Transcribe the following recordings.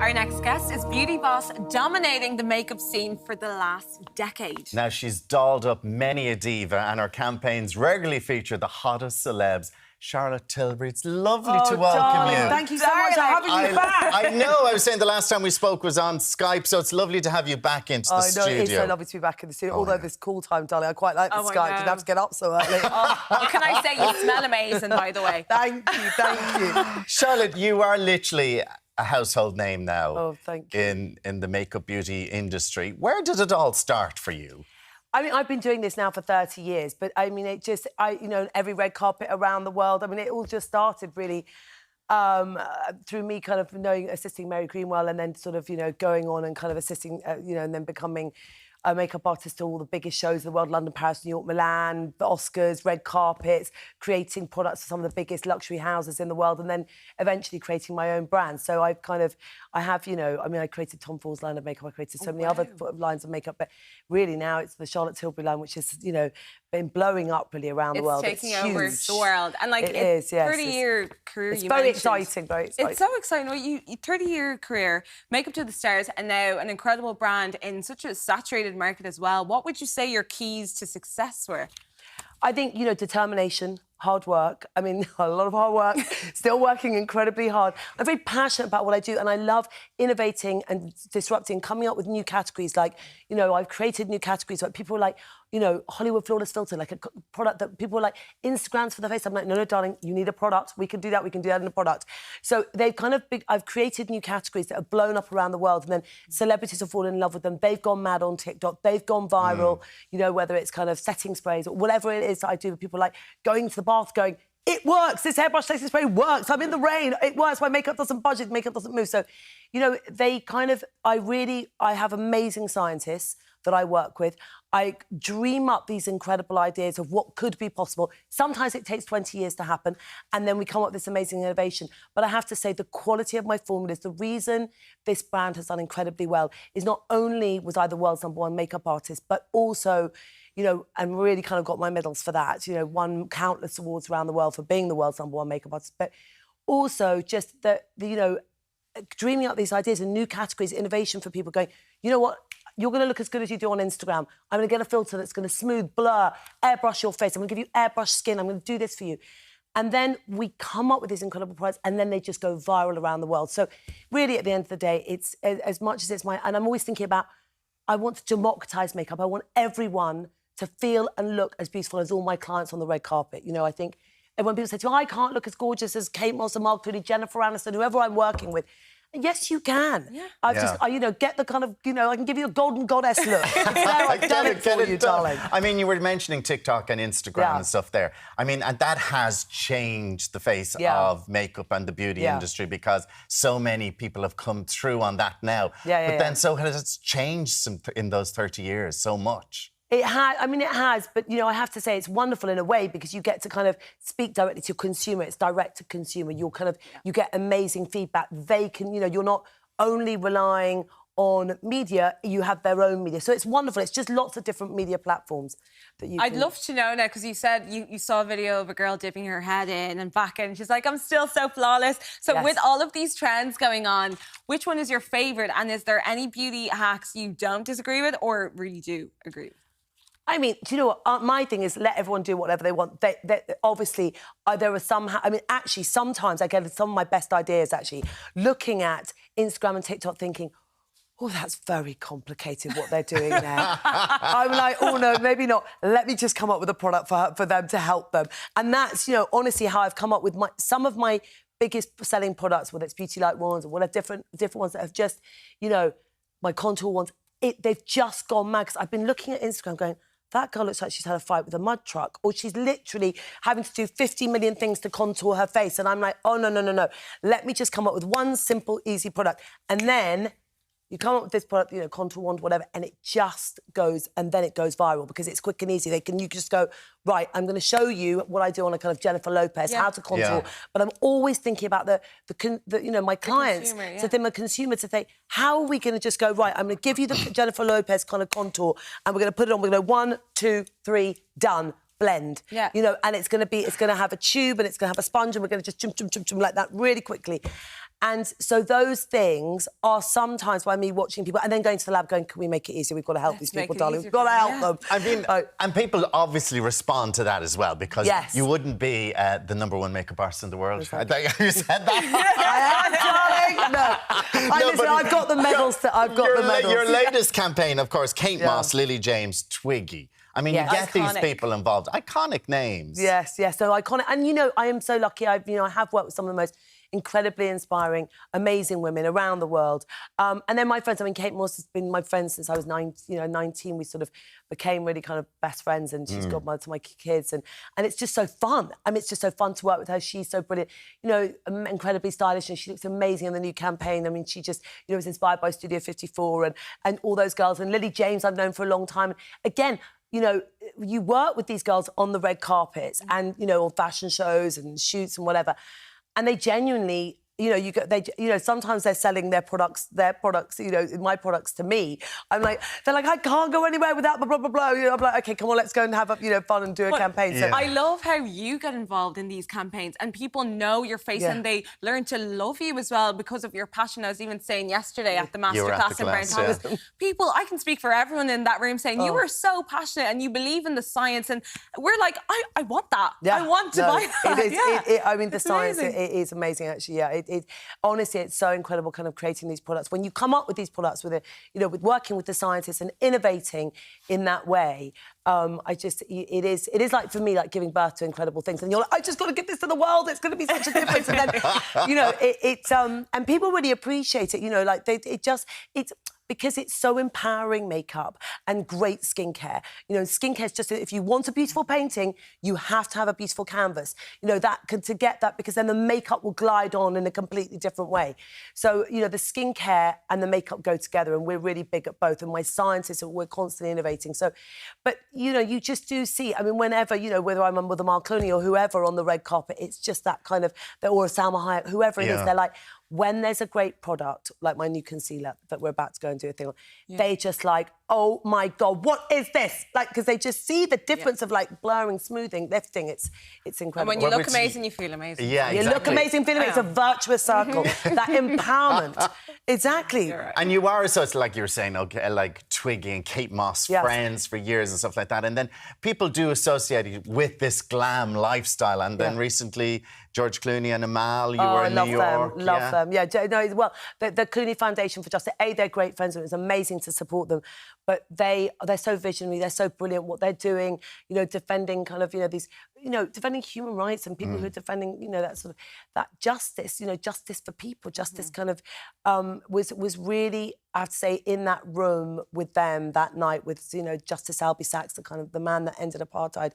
Our next guest is beauty boss dominating the makeup scene for the last decade. Now, she's dolled up many a diva and her campaigns regularly feature the hottest celebs. Charlotte Tilbury, it's lovely to welcome darling, you. thank you so much for having me back. I know, I was saying the last time we spoke was on Skype, so it's lovely to have you back into the studio. It is so lovely to be back in the studio, although this cool time, darling, I quite like the Skype. Didn't have to get up so early. What can I say? You smell amazing, by the way. Thank you. Charlotte, you are literally a household name now. Oh, thank you. In the makeup beauty industry. Where did it all start for you? I mean, I've been doing this now for 30 years, but I mean, every red carpet around the world. I mean, it all just started really through me kind of assisting Mary Greenwell and then sort of, going on and kind of assisting, and then becoming a makeup artist to all the biggest shows in the world, London, Paris, New York, Milan, the Oscars, red carpets, creating products for some of the biggest luxury houses in the world, and then eventually creating my own brand. So I created Tom Ford's line of makeup, I created so many other lines of makeup, but really now it's the Charlotte Tilbury line, which is, been blowing up really around the world. It's taking over the world. And it is, yes. 30-year career, it's very exciting, very exciting. It's so exciting. Well, you 30-year career, Makeup to the Stars, and now an incredible brand in such a saturated market as well. What would you say your keys to success were? I think, determination, hard work. I mean, a lot of hard work, still working incredibly hard. I'm very passionate about what I do, and I love innovating and disrupting, coming up with new categories. Like, I've created new categories. Like, people are like, Hollywood Flawless Filter, like a product that people are like, Instagrams for the face. I'm like, no, darling, you need a product. We can do that. We can do that in a product. So they've I've created new categories that have blown up around the world, and then celebrities have fallen in love with them. They've gone mad on TikTok. They've gone viral, whether it's kind of setting sprays or whatever it is that I do. People like going to the bath going, it works, this hairbrush setting spray works, I'm in the rain, it works, my makeup doesn't budge, makeup doesn't move. So, I have amazing scientists that I work with. I dream up these incredible ideas of what could be possible. Sometimes it takes 20 years to happen, and then we come up with this amazing innovation. But I have to say, the quality of my formulas, the reason this brand has done incredibly well is not only was I the world's #1 makeup artist, but also, and really kind of got my medals for that, won countless awards around the world for being the world's #1 makeup artist, but also just dreaming up these ideas and new categories, innovation for people going, you know what, you're going to look as good as you do on Instagram. I'm going to get a filter that's going to smooth, blur, airbrush your face. I'm going to give you airbrush skin. I'm going to do this for you. And then we come up with these incredible products, and then they just go viral around the world. So really, at the end of the day, it's as much as it's and I'm always thinking about, I want to democratise makeup. I want everyone to feel and look as beautiful as all my clients on the red carpet. I think when people say to me, I can't look as gorgeous as Kate Moss and Mark Clooney, Jennifer Aniston, whoever I'm working with. Yes, you can. Yeah. Get the kind of, I can give you a golden goddess look. I've done it for you, darling. I mean, you were mentioning TikTok and Instagram and stuff there. I mean, and that has changed the face of makeup and the beauty industry, because so many people have come through on that now. But then so has it changed in those 30 years so much? It has, but, I have to say it's wonderful in a way, because you get to kind of speak directly to your consumer. It's direct to consumer. You get amazing feedback. They can, you're not only relying on media, you have their own media. So it's wonderful. It's just lots of different media platforms that you I'd love to know now, because you said you saw a video of a girl dipping her head in and back in. She's like, I'm still so flawless. So with all of these trends going on, which one is your favourite? And is there any beauty hacks you don't disagree with or really do agree with? I mean, do you know what? My thing is let everyone do whatever they want. Obviously, there are some... actually, sometimes I get some of my best ideas, actually, looking at Instagram and TikTok thinking, oh, that's very complicated what they're doing there. I'm like, oh, no, maybe not. Let me just come up with a product for them to help them. And that's, honestly, how I've come up with some of my biggest selling products, whether it's Beauty Light ones or whatever, different ones that have just, my contour ones, they've just gone mad. 'Cause I've been looking at Instagram going, that girl looks like she's had a fight with a mud truck, or she's literally having to do 50 million things to contour her face. And I'm like, oh, no. Let me just come up with one simple, easy product. And then you come up with this product, contour wand, whatever, and it just goes, and then it goes viral because it's quick and easy. You can just go, right, I'm going to show you what I do on a kind of Jennifer Lopez, how to contour. But I'm always thinking about my clients, so then my consumer to think, how are we going to just go, right, I'm going to give you the Jennifer Lopez kind of contour, and we're going to put it on, we're going to go 1, 2, 3, done. Blend, and it's going to have a tube and it's going to have a sponge, and we're going to just chum like that really quickly. And so those things are sometimes by me watching people and then going to the lab going, can we make it easier? We've got to help these people, darling. We've got to help them. I mean, and people obviously respond to that as well, because you wouldn't be the #1 makeup artist in the world. Exactly. I think you said that. I am, darling. No. I've got the medals. Your latest campaign, of course, Kate Moss, Lily James, Twiggy. I mean, you get these people involved. Iconic names. Yes, so iconic. And, you know, I am so lucky. I have worked with some of the most incredibly inspiring, amazing women around the world. And then my friends, I mean, Kate Moss has been my friend since I was 19. We sort of became really kind of best friends, and she's godmother to my kids. And it's just so fun. I mean, it's just so fun to work with her. She's so brilliant, you know, incredibly stylish, and she looks amazing in the new campaign. I mean, she just, you know, was inspired by Studio 54 and all those girls. And Lily James I've known for a long time. Again, you know, you work with these girls on the red carpets and, you know, on fashion shows and shoots and whatever. And they genuinely, you know, sometimes they're selling their products, you know, my products to me. I'm like, they're like, I can't go anywhere without blah, blah, blah. You know, I'm like, OK, come on, let's go and have, fun and do a campaign. So I love how you get involved in these campaigns and people know your face and they learn to love you as well because of your passion. I was even saying yesterday at the masterclass in Brown Thomas, people, I can speak for everyone in that room saying, you are so passionate and you believe in the science. And we're like, I want that. I want to buy that. It is, I mean, the science, it is amazing, actually, honestly, it's so incredible kind of creating these products. When you come up with these products with with working with the scientists and innovating in that way, it is like, for me, like giving birth to incredible things. And you're like, I just got to give this to the world. It's going to be such a difference. And then, you know, and people really appreciate it. You know, like it's because it's so empowering makeup and great skincare. You know, skincare is just, if you want a beautiful painting, you have to have a beautiful canvas. You know, to get that, because then the makeup will glide on in a completely different way. So, you know, the skincare and the makeup go together, and we're really big at both. And my scientists, we're constantly innovating. So, but, you know, you just do see, I mean, whenever, you know, whether I'm with a George Clooney or whoever on the red carpet, it's just that kind of, or a Salma Hayek, whoever it is, they're like, when there's a great product, like my new concealer that we're about to go and do a thing on, they just like, oh my God, what is this? Like, because they just see the difference of like blurring, smoothing, lifting. It's incredible. And when you look amazing, you feel amazing. Yeah, exactly. You look amazing, feel amazing. It's a virtuous circle. That empowerment. Exactly. Right. And you are associated, like you were saying, like Twiggy and Kate Moss, friends for years and stuff like that. And then people do associate you with this glam lifestyle. And then recently, George Clooney and Amal, you were in New York. Love them. Yeah, no, well, the Clooney Foundation for Justice, they're great friends, and it was amazing to support them. But they're so visionary, they're so brilliant what they're doing, you know, defending kind of, you know, these, you know, defending human rights and people who are defending, you know, that sort of, that justice, you know, justice for people, justice kind of was really, I have to say, in that room with them that night with, you know, Justice Albie Sachs, the man that ended apartheid,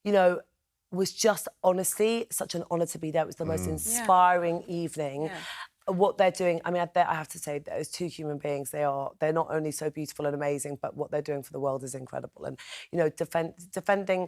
you know, was just honestly such an honour to be there. It was the most inspiring evening. What they're doing, I mean, I have to say, those two human beings, they're not only so beautiful and amazing, but what they're doing for the world is incredible. And, you know, defending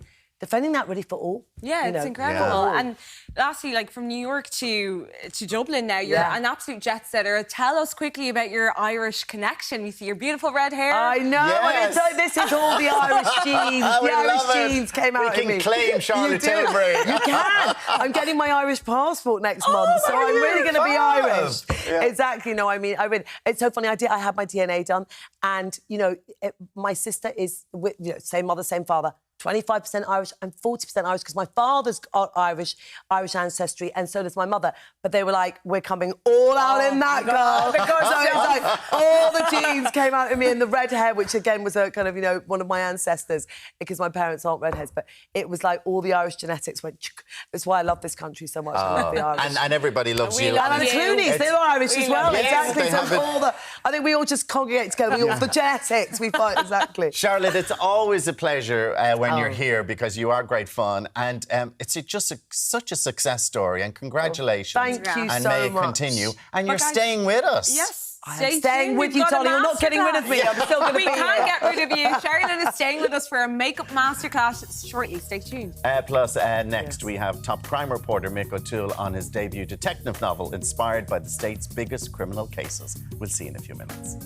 that really for all. Yeah, it's incredible. And lastly, like from New York to Dublin now, you're an absolute jet setter. Tell us quickly about your Irish connection. We see your beautiful red hair. I know. Yes. This is all the Irish genes. The Irish genes came out of me. We can claim Charlotte Tilbury. You can. I'm getting my Irish passport next month, so I'm really going to be Irish. Yeah. Exactly. No, I mean, it's so funny. I had my DNA done, and you know, my sister is, same mother, same father. 25% Irish and 40% Irish, because my father's got Irish ancestry, and so does my mother. But they were like, we're coming all out in that, girl. So it was like, all the genes came out in me, and the red hair, which again was a kind of, you know, one of my ancestors, because my parents aren't redheads, but it was like all the Irish genetics went. That's why I love this country so much. I love the Irish. And everybody loves you. And the Clooney's, they're Irish as well. Exactly. So I think we all just congregate together. We all, the genetics, we fight, exactly. Charlotte, it's always a pleasure when you're here, because you are great fun, and it's just such a success story, and congratulations. Thank you so much. And may it continue. And you're staying with us. Yes. I'm staying with you, Tolly. You're not getting rid of me. I'm still going to be here. We can't get rid of you. Charlotte is staying with us for a makeup masterclass shortly. Stay tuned. Plus, next we have top crime reporter Mick O'Toole on his debut detective novel inspired by the state's biggest criminal cases. We'll see you in a few minutes.